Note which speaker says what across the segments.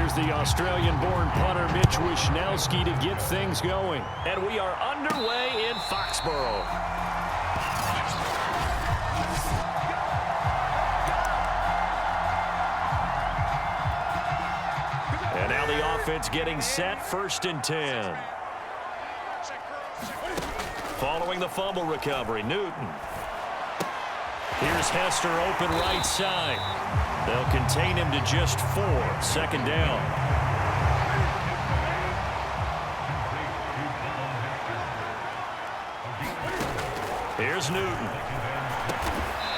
Speaker 1: Here's the Australian-born punter Mitch Wishnowsky to get things going. And we are underway in Foxborough. And now the offense getting set, 1st and 10. Following the fumble recovery, Newton. Here's Hester open right side. They'll contain him to just 4. 2nd down. Here's Newton.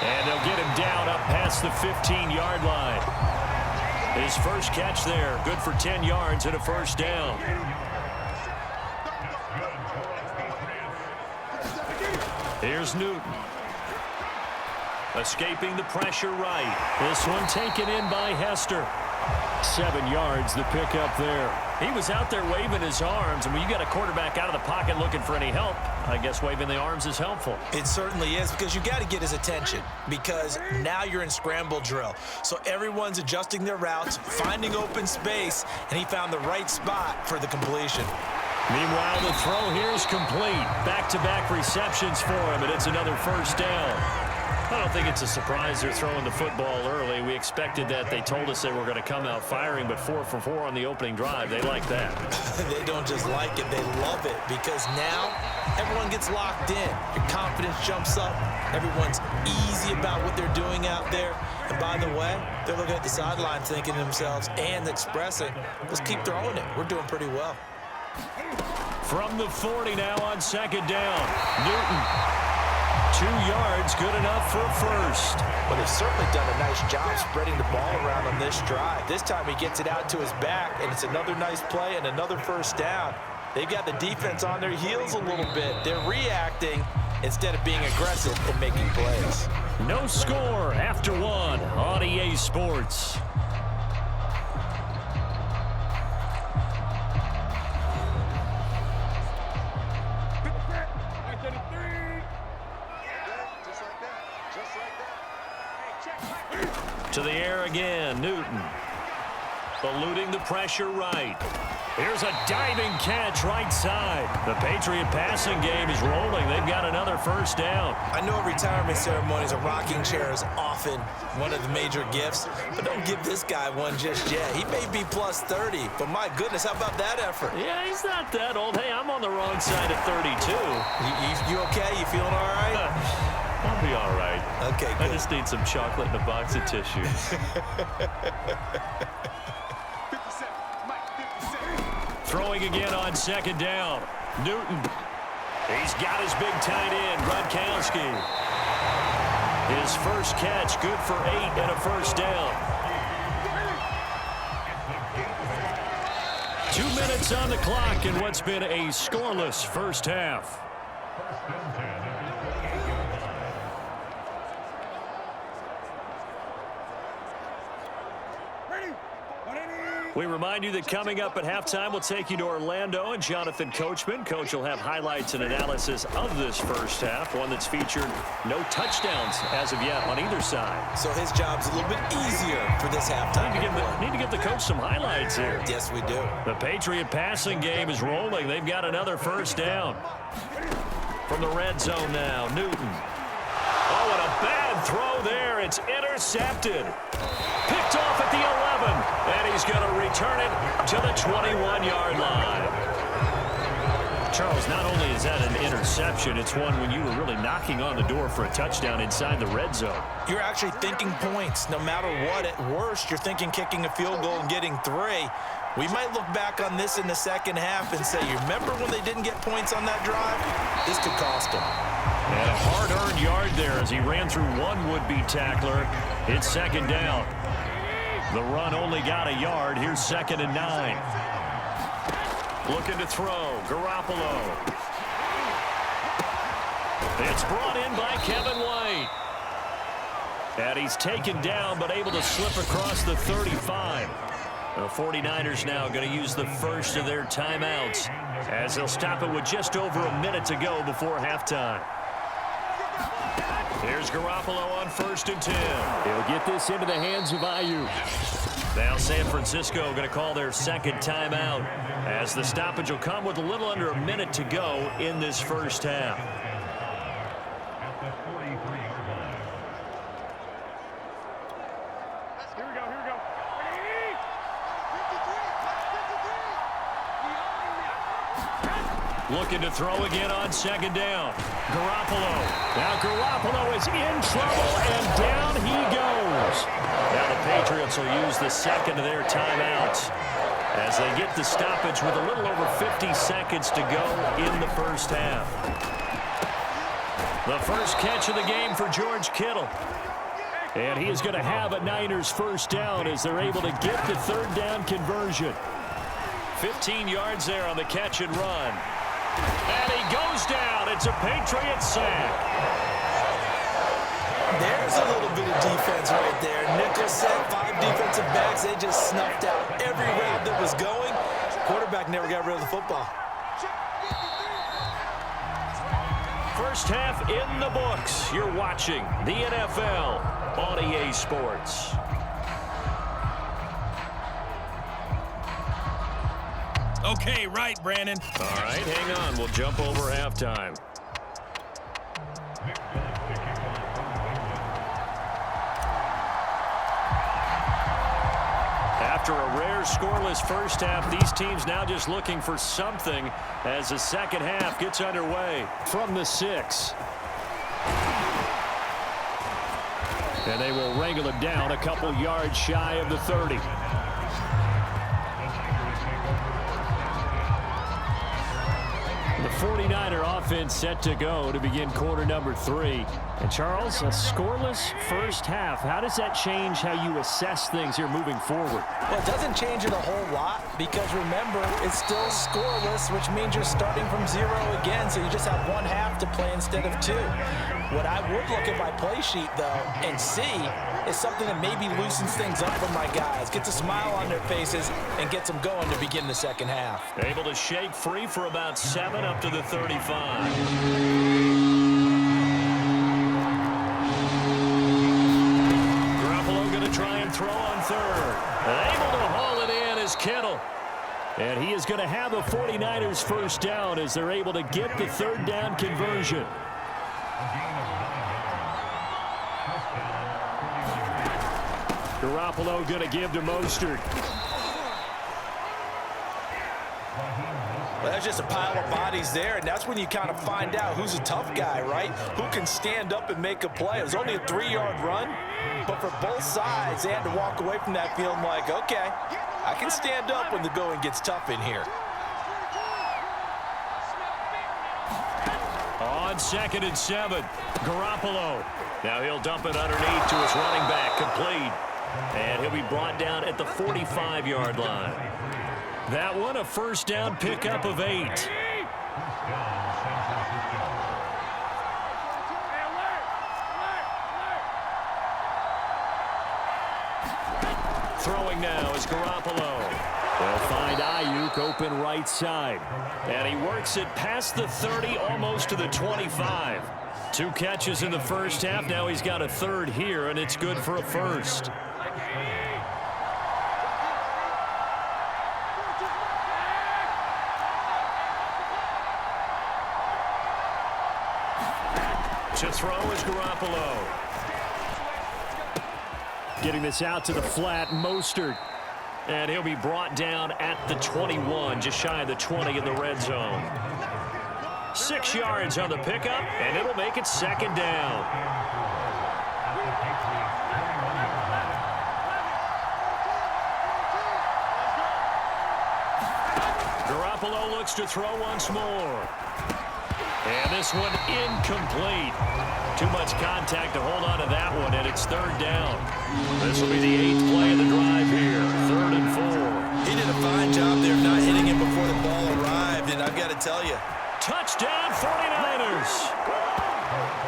Speaker 1: And they'll get him down up past the 15-yard line. His first catch there, good for 10 yards and a 1st down. Here's Newton. Escaping the pressure right. This one taken in by Hester. 7 yards, the pickup there. He was out there waving his arms, and when you got a quarterback out of the pocket looking for any help, I guess waving the arms is helpful.
Speaker 2: It certainly is, because you got to get his attention, because now you're in scramble drill. So everyone's adjusting their routes, finding open space, and he found the right spot for the completion.
Speaker 1: Meanwhile, the throw here is complete. Back-to-back receptions for him, and it's another 1st down. I don't think it's a surprise they're throwing the football early. We expected that. They told us they were going to come out firing, but 4 for 4 on the opening drive. They like that.
Speaker 2: They don't just like it, they love it, because now everyone gets locked in. Your confidence jumps up. Everyone's easy about what they're doing out there. And by the way, they're looking at the sideline thinking to themselves and expressing, let's keep throwing it. We're doing pretty well.
Speaker 1: From the 40 now on 2nd down. Newton. 2 yards, good enough for a 1st.
Speaker 2: But they've certainly done a nice job spreading the ball around on this drive. This time he gets it out to his back, and it's another nice play and another 1st down. They've got the defense on their heels a little bit. They're reacting instead of being aggressive and making plays.
Speaker 1: No score after 1 on EA Sports. To the air again, Newton. Eluding the pressure right. Here's a diving catch right side. The Patriot passing game is rolling. They've got another 1st down.
Speaker 2: I know at retirement ceremonies, a rocking chair is often one of the major gifts, but don't give this guy one just yet. He may be plus 30, but my goodness, how about that effort?
Speaker 1: Yeah, he's not that old. Hey, I'm on the wrong side of 32.
Speaker 2: You okay? You feeling all right?
Speaker 1: I'll be all right.
Speaker 2: Okay, good.
Speaker 1: I just need some chocolate and a box of tissue. Throwing again on 2nd down. Newton. He's got his big tight end, Gronkowski. His first catch, good for 8 and a 1st down. 2 minutes on the clock in what's been a scoreless 1st half. We remind you that coming up at halftime, we'll take you to Orlando and Jonathan Coachman. Coach will have highlights and analysis of this 1st half, one that's featured no touchdowns as of yet on either side.
Speaker 2: So his job's a little bit easier for this halftime.
Speaker 1: Need to give the coach some highlights here.
Speaker 2: Yes, we do.
Speaker 1: The Patriot passing game is rolling. They've got another 1st down. From the red zone now, Newton. Oh, and a bad throw there. It's intercepted. Picked off at the 11, and he's going to return it to the 21-yard line. Charles, not only is that an interception, it's one when you were really knocking on the door for a touchdown inside the red zone.
Speaker 2: You're actually thinking points. No matter what, at worst, you're thinking kicking a field goal and getting 3. We might look back on this in the 2nd half and say, you remember when they didn't get points on that drive? This could cost them.
Speaker 1: And a hard-earned yard there as he ran through one would-be tackler. It's 2nd down. The run only got a yard. Here's 2nd and 9. Looking to throw. Garoppolo. It's brought in by Kevin White. And he's taken down but able to slip across the 35. The 49ers now going to use the first of their timeouts as they'll stop it with just over a minute to go before halftime. Here's Garoppolo on 1st and 10. He'll get this into the hands of Ayuk. Now San Francisco going to call their second timeout as the stoppage will come with a little under a minute to go in this first half. Looking to throw again on second down. Garoppolo. Now Garoppolo is in trouble, and down he goes. Now the Patriots will use the second of their timeouts as they get the stoppage with a little over 50 seconds to go in the first half. The first catch of the game for George Kittle. And he is going to have a Niners first down as they're able to get the third down conversion. 15 yards there on the catch and run. And he goes down. It's a Patriot sack.
Speaker 2: There's a little bit of defense right there. Nickel set, 5 defensive backs. They just snuffed out every route that was going. Quarterback never got rid of the football.
Speaker 1: First half in the books. You're watching the NFL on EA Sports.
Speaker 3: Okay, right, Brandon.
Speaker 1: All right, hang on. We'll jump over halftime. After a rare scoreless first half, these teams now just looking for something as the second half gets underway. From the 6. And they will wrangle him down a couple yards shy of the 30. The 49er offense set to go to begin quarter number 3. And Charles, a scoreless first half. How does that change how you assess things here moving forward?
Speaker 2: Well, it doesn't change it a whole lot because, remember, it's still scoreless, which means you're starting from 0 again, so you just have one half to play instead of 2. What I would look at my play sheet, though, and see is something that maybe loosens things up for my guys, gets a smile on their faces, and gets them going to begin the second half.
Speaker 1: Able to shake free for about 7 up to the 35. Garoppolo going to try and throw on third. Able to haul it in is Kittle. And he is going to have a 49ers first down as they're able to get the third down conversion. Garoppolo going to give to Mostert.
Speaker 2: Well, that's just a pile of bodies there, and that's when you kind of find out who's a tough guy, right? Who can stand up and make a play. It was only a 3-yard run, but for both sides, they had to walk away from that feeling like, okay, I can stand up when the going gets tough in here.
Speaker 1: On 2nd and 7, Garoppolo. Now he'll dump it underneath to his running back, complete. And he'll be brought down at the 45-yard line. That one, a first down pickup of 8. Throwing now is Garoppolo. They'll find Ayuk open right side. And he works it past the 30, almost to the 25. 2 catches in the first half. Now he's got a third here, and it's good for a first. To throw is Garoppolo. Getting this out to the flat, Mostert. And he'll be brought down at the 21, just shy of the 20 in the red zone. 6 yards on the pickup, and it'll make it second down. Garoppolo looks to throw once more. And this one incomplete. Too much contact to hold on to that one, and it's third down. This will be the 8th play of the drive here. 3rd and 4.
Speaker 2: He did a fine job there of not hitting him before the ball arrived, and I've got to tell you.
Speaker 1: Touchdown 49ers.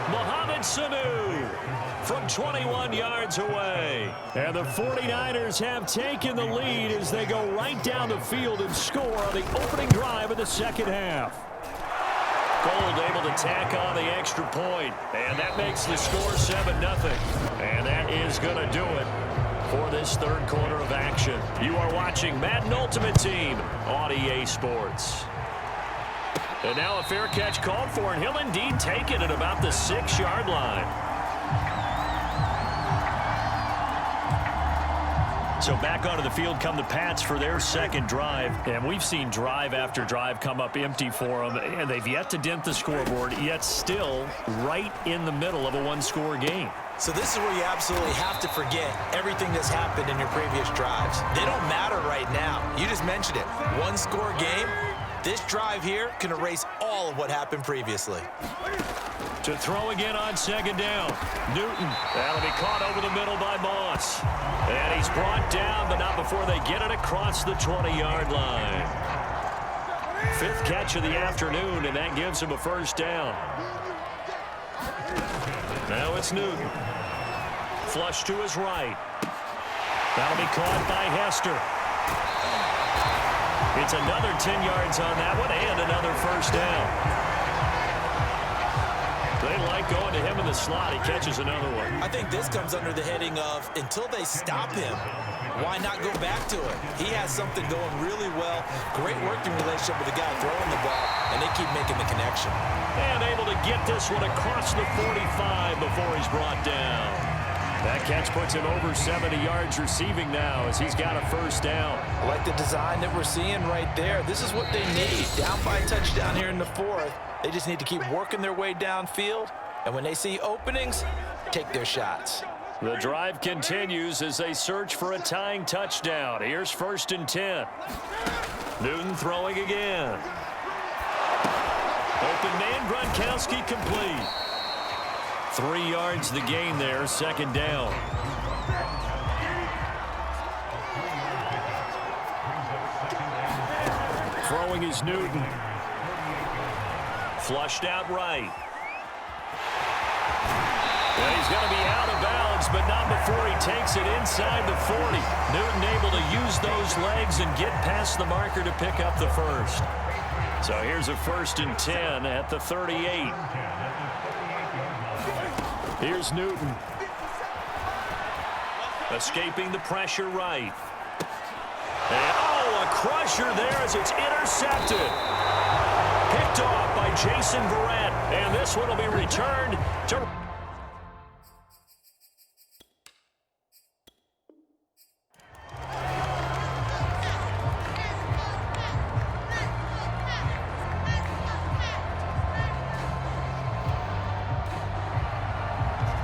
Speaker 1: Mohamed Sanu from 21 yards away. And the 49ers have taken the lead as they go right down the field and score on the opening drive of the second half. Gold able to tack on the extra point, and that makes the score 7-0. And that is going to do it for this third quarter of action. You are watching Madden Ultimate Team on EA Sports. And now a fair catch called for, and he'll indeed take it at about the 6-yard line. So back onto the field come the Pats for their second drive. And we've seen drive after drive come up empty for them. And they've yet to dent the scoreboard, yet still right in the middle of a one-score game.
Speaker 2: So this is where you absolutely have to forget everything that's happened in your previous drives. They don't matter right now. You just mentioned it. One-score game. This drive here can erase all of what happened previously.
Speaker 1: To throw again on second down. Newton. That'll be caught over the middle by Moss. And he's brought down, but not before they get it across the 20-yard line. 5th catch of the afternoon, and that gives him a first down. Now it's Newton. Flush to his right. That'll be caught by Hester. It's another 10 yards on that one and another first down. They like going to him in the slot. He catches another one.
Speaker 2: I think this comes under the heading of until they stop him, why not go back to it? He has something going really well. Great working relationship with the guy throwing the ball, and they keep making the connection.
Speaker 1: And able to get this one across the 45 before he's brought down. That catch puts him over 70 yards receiving now as he's got a first down.
Speaker 2: I like the design that we're seeing right there. This is what they need. Down by a touchdown here in the 4th. They just need to keep working their way downfield. And when they see openings, take their shots.
Speaker 1: The drive continues as they search for a tying touchdown. Here's 1st and 10. Newton throwing again. Open man, Gronkowski complete. 3 yards the gain there, 2nd down. Throwing is Newton. Flushed out right. And he's going to be out of bounds, but not before he takes it inside the 40. Newton able to use those legs and get past the marker to pick up the first. So here's a 1st and 10 at the 38. Here's Newton. Escaping the pressure right. And, oh, a crusher there as it's intercepted. Picked off by Jason Verrett. And this one will be returned to...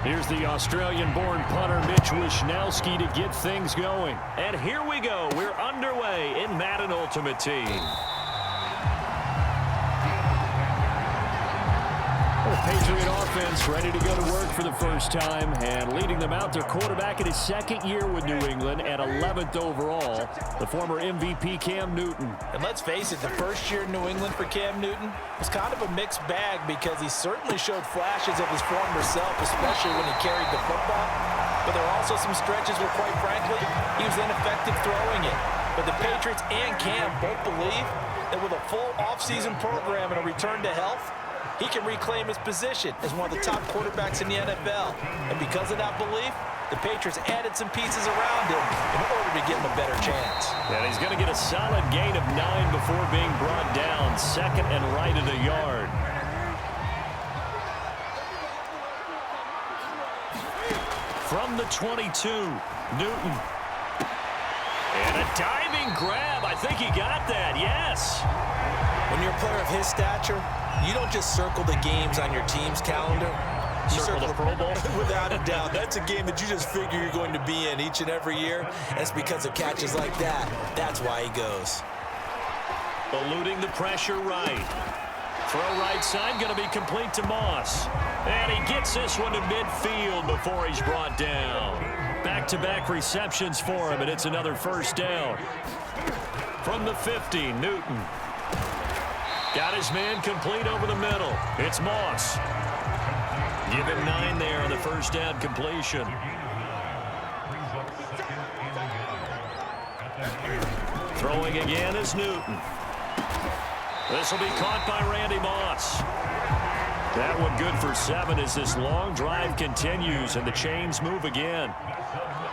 Speaker 1: Here's the Australian-born punter Mitch Wishnowsky to get things going. And here we go. We're underway in Madden Ultimate Team. The Patriot offense ready to go to work for the first time, and leading them out, their quarterback in his 2nd year with New England at 11th overall, the former MVP Cam Newton.
Speaker 2: And let's face it, the first year in New England for Cam Newton was kind of a mixed bag because he certainly showed flashes of his former self, especially when he carried the football. But there were also some stretches where, quite frankly, he was ineffective throwing it. But the Patriots and Cam both believe that with a full offseason program and a return to health, he can reclaim his position as one of the top quarterbacks in the NFL. And because of that belief, the Patriots added some pieces around him in order to give him a better chance.
Speaker 1: And he's going to get a solid gain of 9 before being brought down, 2nd and right at a yard. From the 22, Newton. And a diving grab. I think he got that, yes.
Speaker 2: When you're a player of his stature, you don't just circle the games on your team's calendar. You
Speaker 1: circle the Pro Bowl?
Speaker 2: Without a doubt. That's a game that you just figure you're going to be in each and every year. That's because of catches like that. That's why he goes.
Speaker 1: Eluding the pressure right. Throw right side, going to be complete to Moss. And he gets this one to midfield before he's brought down. Back-to-back receptions for him, and it's another first down. From the 50, Newton. Got his man complete over the middle. It's Moss. Give him 9 there on the first down completion. Throwing again is Newton. This will be caught by Randy Moss. That one good for 7 as this long drive continues and the chains move again.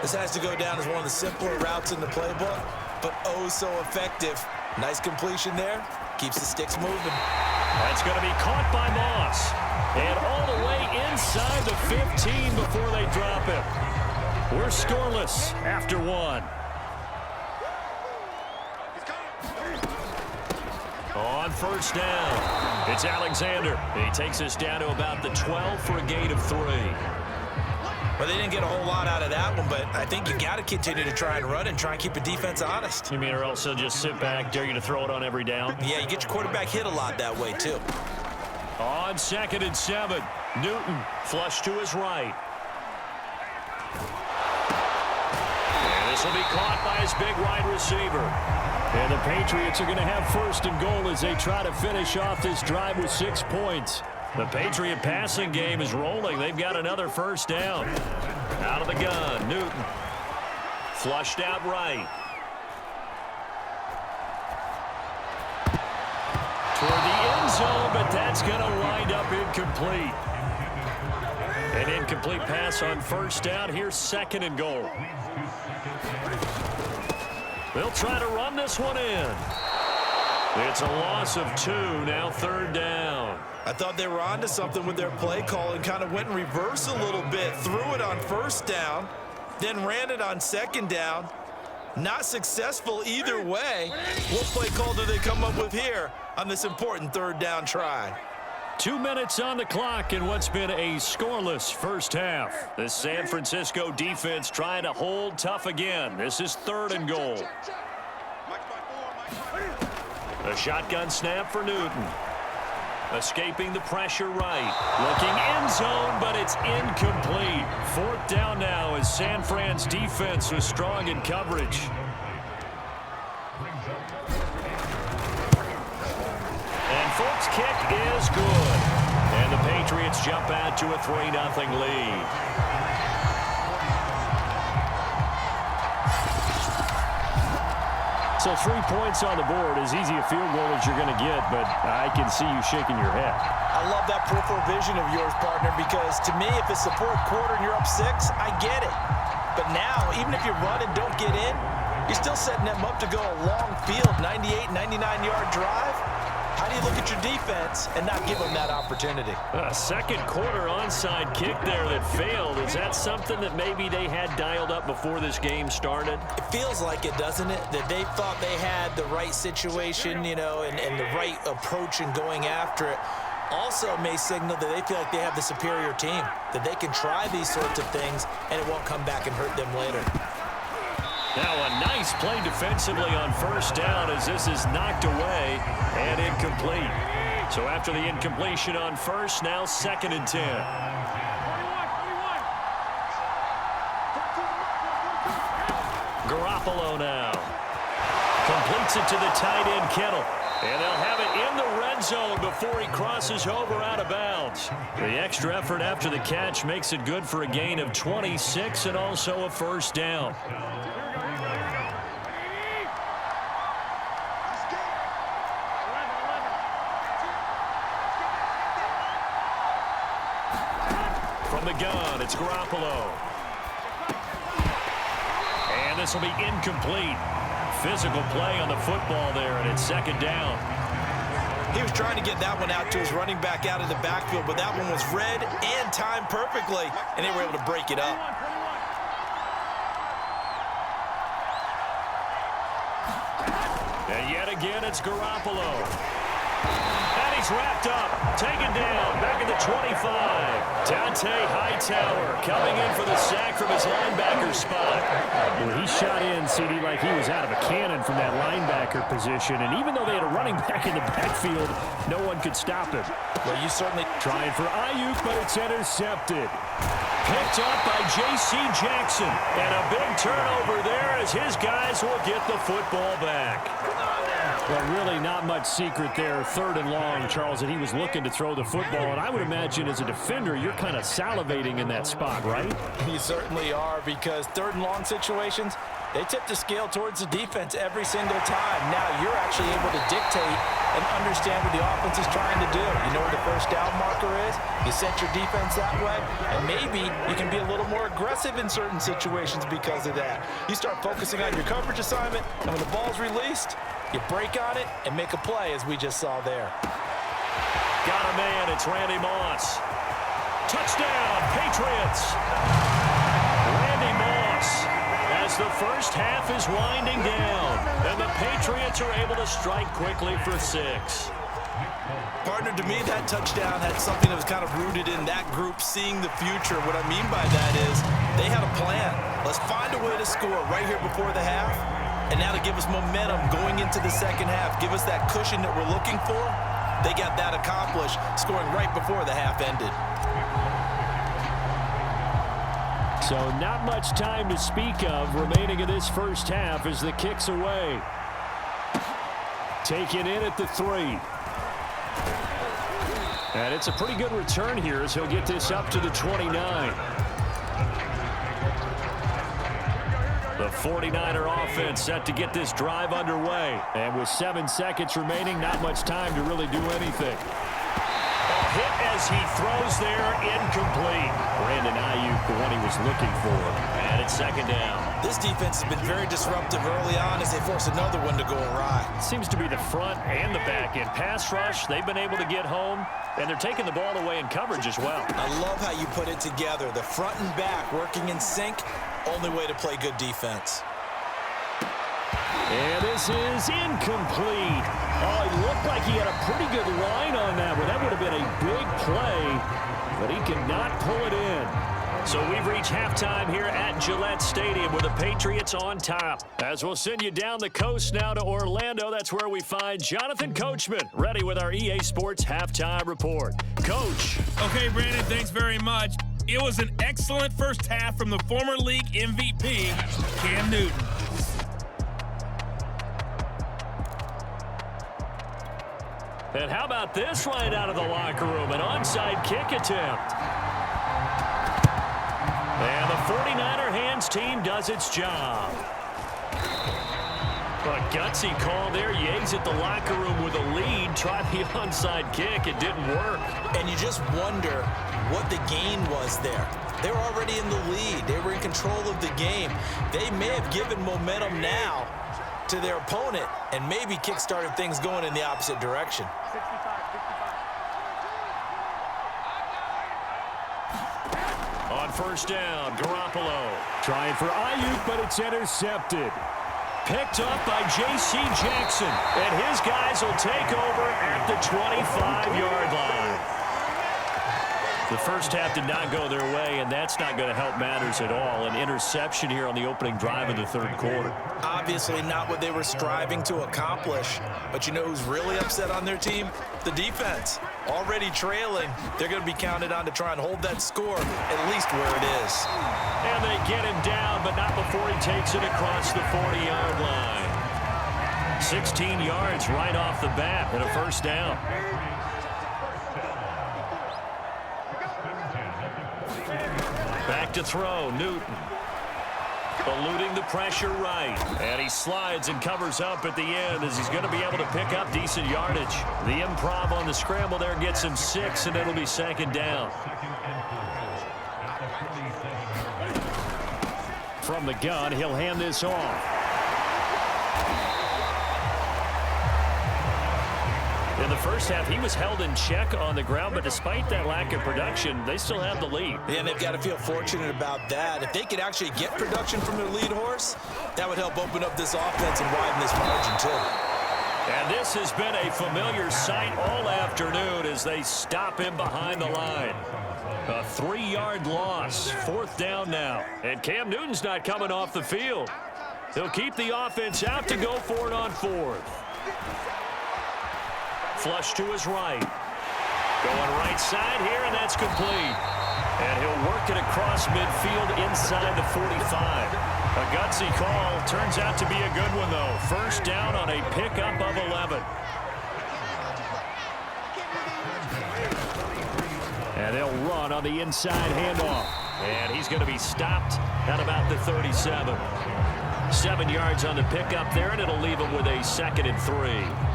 Speaker 2: This has to go down as one of the simpler routes in the playbook, but oh so effective. Nice completion there. Keeps the sticks moving.
Speaker 1: That's going to be caught by Moss. And all the way inside the 15 before they drop it. We're scoreless after one. On first down, it's Alexander. He takes us down to about the 12 for a gain of 3.
Speaker 2: Well, they didn't get a whole lot out of that one, but I think you got to continue to try and run and try and keep the defense honest.
Speaker 1: You mean or else they'll just sit back, dare you to throw it on every down?
Speaker 2: Yeah, you get your quarterback hit a lot that way, too.
Speaker 1: On 2nd and 7, Newton flush to his right. And this will be caught by his big wide receiver. And the Patriots are going to have 1st and goal as they try to finish off this drive with 6 points. The Patriot passing game is rolling. They've got another 1st down. Out of the gun, Newton. Flushed out right. Toward the end zone, but that's going to wind up incomplete. An incomplete pass on 1st down. Here's 2nd and goal. They'll try to run this one in. It's a loss of 2, now 3rd down.
Speaker 2: I thought they were onto something with their play call and kind of went in reverse a little bit. Threw it on 1st down, then ran it on 2nd down. Not successful either way. What play call do they come up with here on this important 3rd down try?
Speaker 1: 2 minutes on the clock in what's been a scoreless first half. The San Francisco defense trying to hold tough again. This is 3rd and goal. A shotgun snap for Newton. Escaping the pressure right. Looking end zone, but it's incomplete. 4th down now as San Fran's defense was strong in coverage. And Folks' kick is good. And the Patriots jump out to a 3-0 lead. So 3 points on the board, as easy a field goal as you're going to get, but I can see you shaking your head.
Speaker 2: I love that peripheral vision of yours, partner, because to me, if it's the 4th quarter and you're up 6, I get it. But now, even if you run and don't get in, you're still setting them up to go a long field, 98, 99-yard drive. How do you look at your defense and not give them that opportunity?
Speaker 1: A 2nd quarter onside kick there that failed. Is that something that maybe they had dialed up before this game started?
Speaker 2: It feels like it, doesn't it? That they thought they had the right situation, you know, and the right approach in going after it. Also may signal that they feel like they have the superior team, that they can try these sorts of things and it won't come back and hurt them later.
Speaker 1: Now a nice play defensively on 1st down as this is knocked away and incomplete. So after the incompletion on 1st, now 2nd and 10. Garoppolo now. Completes it to the tight end, Kittle. And they'll have it in the red zone before he crosses over out of bounds. The extra effort after the catch makes it good for a gain of 26 and also a 1st down. From the gun, it's Garoppolo. And this will be incomplete. Physical play on the football there, and it's 2nd down.
Speaker 2: He was trying to get that one out to his running back out of the backfield, but that one was read and timed perfectly, and they were able to break it up.
Speaker 1: And yet again, it's Garoppolo. And he's wrapped up, taken down, back at the 25. Dante Hightower coming in for the sack from his linebacker spot.
Speaker 4: Well, he shot in, CD, like he was out of a cannon from that linebacker position. And even though they had a running back in the backfield, no one could stop him.
Speaker 2: Well, you certainly
Speaker 1: trying for Ayuk, but it's intercepted. Picked up by J.C. Jackson. And a big turnover there as his guys will get the football back.
Speaker 4: Well, really not much secret there. 3rd and long, Charles, and he was looking to throw the football. And I would imagine as a defender, you're kind of salivating in that spot, right?
Speaker 2: You certainly are, because 3rd and long situations, they tip the scale towards the defense every single time. Now you're actually able to dictate and understand what the offense is trying to do. You know where the first down marker is. You set your defense that way, and maybe you can be a little more aggressive in certain situations because of that. You start focusing on your coverage assignment, and when the ball's released, you break on it and make a play, as we just saw there.
Speaker 1: Got a man. It's Randy Moss. Touchdown, Patriots. Randy Moss, as the first half is winding down, and the Patriots are able to strike quickly for 6.
Speaker 2: Partner, to me, that touchdown had something that was kind of rooted in that group seeing the future. What I mean by that is they had a plan. Let's find a way to score right here before the half, and now to give us momentum going into the second half, give us that cushion that we're looking for. They got that accomplished, scoring right before the half ended.
Speaker 4: So not much time to speak of remaining in this first half as the kick's away. Taken in at the 3. And it's a pretty good return here as he'll get this up to the 29. The 49er offense set to get this drive underway. And with 7 seconds remaining, not much time to really do anything.
Speaker 1: A hit as he throws there, incomplete.
Speaker 4: Brandon Ayuk, the one he was looking for.
Speaker 1: And it's second down.
Speaker 2: This defense has been very disruptive early on as they force another one to go awry.
Speaker 1: Seems to be the front and the back end. Pass rush, they've been able to get home, and they're taking the ball away in coverage as well.
Speaker 2: I love how you put it together. The front and back working in sync, only way to play good defense.
Speaker 4: And this is incomplete. Oh, it looked like he had a pretty good line on that one. That would have been a big play, but he could not pull it in.
Speaker 1: So we've reached halftime here at Gillette Stadium with the Patriots on top. As we'll send you down the coast now to Orlando, that's where we find Jonathan Coachman, ready with our EA Sports Halftime Report. Coach.
Speaker 3: Okay, Brandon, thanks very much. It was an excellent first half from the former league MVP, Cam Newton.
Speaker 1: And how about this right out of the locker room? An onside kick attempt. And the 49er hands team does its job. A gutsy call there. Yates at the locker room with a lead. Tried the onside kick. It didn't work.
Speaker 2: And you just wonder what the gain was there. They were already in the lead. They were in control of the game. They may have given momentum now to their opponent and maybe kick-started things going in the opposite direction.
Speaker 1: On first down, Garoppolo.
Speaker 4: Trying for Ayuk, but it's intercepted.
Speaker 1: Picked up by J.C. Jackson. And his guys will take over at the 25-yard line. The first half did not go their way, and that's not going to help matters at all. An interception here on the opening drive of the third quarter.
Speaker 2: Obviously not what they were striving to accomplish. But you know who's really upset on their team? The defense. Already trailing. They're going to be counted on to try and hold that score at least where it is.
Speaker 1: And they get him down, but not before he takes it across the 40-yard line. 16 yards right off the bat and a first down. Back to throw, Newton. Eluding the pressure right. And he slides and covers up at the end as he's going to be able to pick up decent yardage. The improv on the scramble there gets him 6, and it'll be second down.
Speaker 4: From the gun, he'll hand this off.
Speaker 1: In the first half, he was held in check on the ground, but despite that lack of production, they still have the lead.
Speaker 2: And they've got to feel fortunate about that. If they could actually get production from their lead horse, that would help open up this offense and widen this margin too.
Speaker 1: And this has been a familiar sight all afternoon as they stop him behind the line. A 3-yard loss, fourth down now. And Cam Newton's not coming off the field. He'll keep the offense out to go for it on fourth. Flush to his right. Going right side here, and that's complete. And he'll work it across midfield inside the 45. A gutsy call. Turns out to be a good one, though. First down on a pickup of 11.
Speaker 4: And they'll run on the inside handoff.
Speaker 1: And he's going to be stopped at about the 37. 7 yards on the pickup there, and it'll leave him with a 2nd and 3.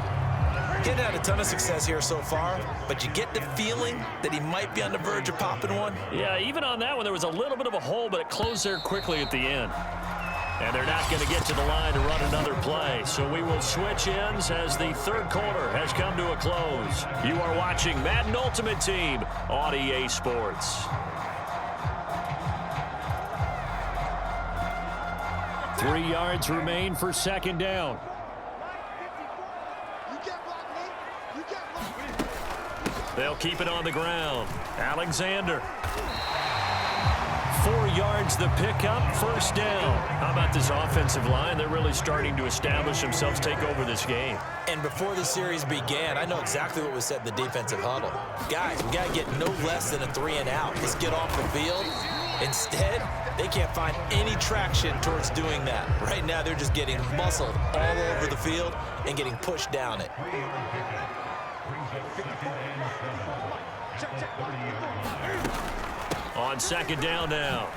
Speaker 2: getting had a ton of success here so far, but you get the feeling that he might be on the verge of popping one.
Speaker 1: Yeah, even on that one, there was a little bit of a hole, but it closed there quickly at the end. And they're not going to get to the line to run another play. So we will switch ends as the third quarter has come to a close. You are watching Madden Ultimate Team on EA Sports.
Speaker 4: 3 yards remain for second down.
Speaker 1: They'll keep it on the ground. Alexander. 4 yards the pickup, first down. How about this offensive line? They're really starting to establish themselves, take over this game.
Speaker 2: And before the series began, I know exactly what was said in the defensive huddle. Guys, we got to get no less than a 3 and out. Let's get off the field. Instead, they can't find any traction towards doing that. Right now, they're just getting muscled all over the field and getting pushed down it.
Speaker 1: On second down now,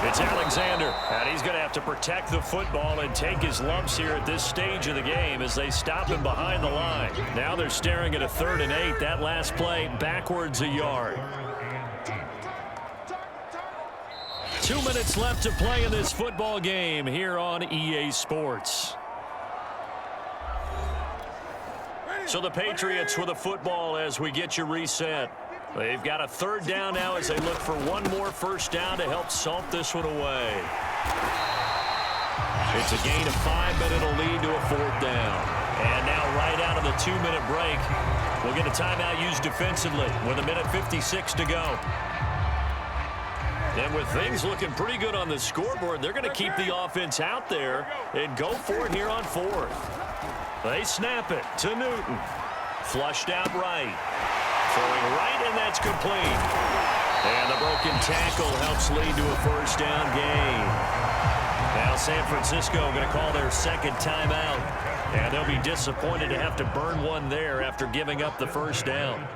Speaker 1: it's Alexander, and he's going to have to protect the football and take his lumps here at this stage of the game as they stop him behind the line. Now they're staring at a 3rd and 8. That last play backwards a yard. 2 minutes left to play in this football game here on EA Sports. So the Patriots with a football as we get you reset. They've got a 3rd down now as they look for one more first down to help salt this one away. It's a gain of 5, but it'll lead to a 4th down. And now right out of the 2-minute break, we'll get a timeout used defensively with 1:56 to go. And with things looking pretty good on the scoreboard, they're going to keep the offense out there and go for it here on 4th. They snap it to Newton. Flushed out right. Throwing right, and that's complete. And the broken tackle helps lead to a first down gain. Now San Francisco going to call their second timeout. And they'll be disappointed to have to burn one there after giving up the first down.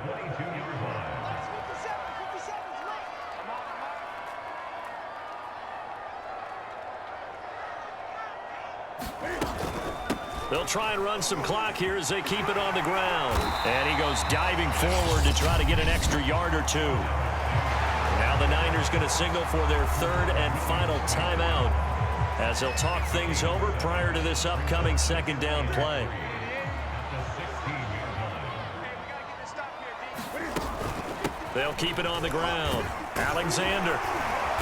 Speaker 1: They'll try and run some clock here as they keep it on the ground. And he goes diving forward to try to get an extra yard or two. Now the Niners going to signal for their 3rd and final timeout as they'll talk things over prior to this upcoming second down play. They'll keep it on the ground. Alexander.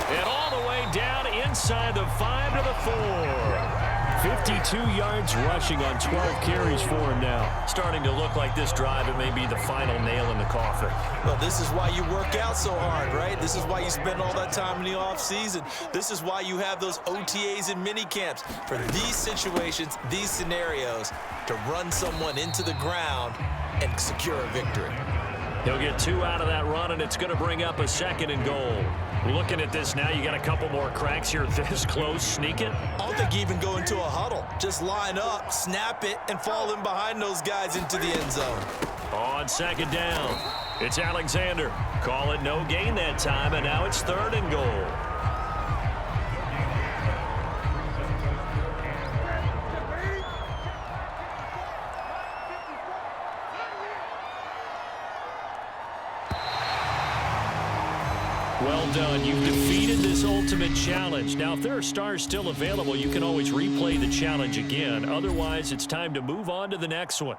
Speaker 1: And all the way down inside the 5 to the 4.
Speaker 4: 52 yards rushing on 12 carries for him now.
Speaker 1: Starting to look like this drive, it may be the final nail in the coffin.
Speaker 2: Well, this is why you work out so hard, right? This is why you spend all that time in the offseason. This is why you have those OTAs and mini camps for these situations, these scenarios, to run someone into the ground and secure a victory.
Speaker 1: He'll get 2 out of that run, and it's going to bring up a 2nd and goal. Looking at this now, you got a couple more cracks here this close. Sneak it.
Speaker 2: I don't think you even go into a huddle. Just line up, snap it, and fall in behind those guys into the end zone.
Speaker 1: On second down, it's Alexander. Call it no gain that time, and now it's 3rd and goal. Well done. You've defeated this ultimate challenge. Now, if there are stars still available, you can always replay the challenge again. Otherwise, it's time to move on to the next one.